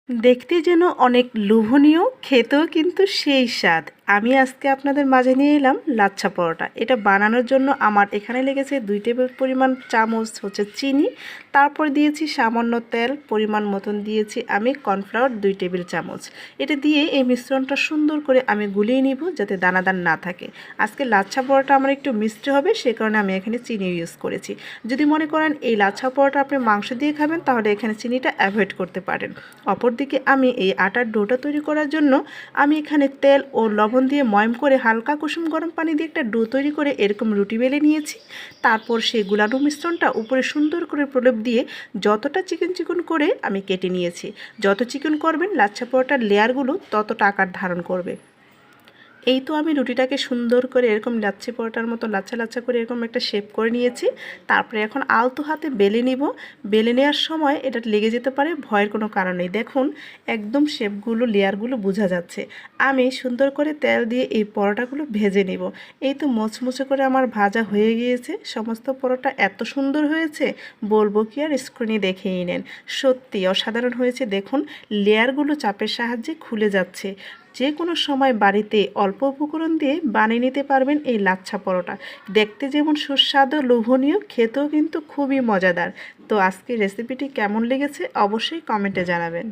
দেখতে যেন অনেক লোভনীয়, খেতেও কিন্তু সেই স্বাদ। আমি আজকে আপনাদের মাঝে নিয়ে এলাম লাচ্ছা পরোটা। এটা বানানোর জন্য আমার এখানে লেগেছে 2 টেবিল পরিমাণ চামচ চিনি, তারপর দিয়েছি সামান্য তেল, পরিমাণ মতন দিয়েছি আমি কর্নফ্লাওয়ার 2 টেবিল চামচ। এটা দিয়ে এই মিশ্রণটা সুন্দর করে আমি গুলিয়ে নিব যাতে দানাদার না থাকে। আজকে লাচ্ছা পরোটা আমার একটু মিষ্টি হবে, সে কারণে আমি এখানে চিনি ইউজ করেছি। যদি মনে করেন এই লাচ্ছা পরোটা আপনি মাংস দিয়ে খাবেন তাহলে এখানে চিনিটা অ্যাভয়েড করতে পারেন। অপরদিকে আমি এই আটার ডোটা তৈরি করার জন্য আমি এখানে তেল ও লবণ দিয়ে ময়ম করে হালকা কুসুম গরম পানি দিয়ে একটা ডো তৈরি করে এরকম রুটি বেলে নিয়েছি। তারপর সেই গুলানো মিশ্রণটা উপরে সুন্দর করে প্রলেপ দিয়ে যতটা চিকন চিকন করে আমি কেটে নিয়েছি। যত চিকন করবেন লাচ্ছা পরোটার লেয়ারগুলো ততটা আকার ধারণ করবে। এই তো আমি রুটিটাকে সুন্দর করে এরকম লাচ্ছি পরোটার মতো লাচ্ছা লাচ্ছা করে এরকম একটা শেপ করে নিয়েছি। তারপরে এখন আলতো হাতে বেলে নিব। বেলে নেওয়ার সময় এটা লেগে যেতে পারে, ভয়ের কোনো কারণ নেই। দেখুন একদম শেপগুলো লেয়ারগুলো বোঝা যাচ্ছে। আমি সুন্দর করে তেল দিয়ে এই পরোটাগুলো ভেজে নিব। এই তো মুচমুচে করে আমার ভাজা হয়ে গিয়েছে। সমস্ত পরোটা এত সুন্দর হয়েছে বলবো কি, আর স্ক্রিনে দেখেই নেন। সত্যি অসাধারণ হয়েছে। দেখুন লেয়ারগুলো চাপের সাহায্যে খুলে যাচ্ছে। যে কোনো সময় বাড়িতে অল্প উপকরণ দিয়ে বানিয়ে নিতে পারবেন এই লাচ্ছা পরোটা। দেখতে যেমন সুস্বাদু, লোভনীয়, খেতেও কিন্তু খুবই মজাদার। তো আজকের রেসিপিটি কেমন লেগেছে অবশ্যই কমেন্টে জানাবেন।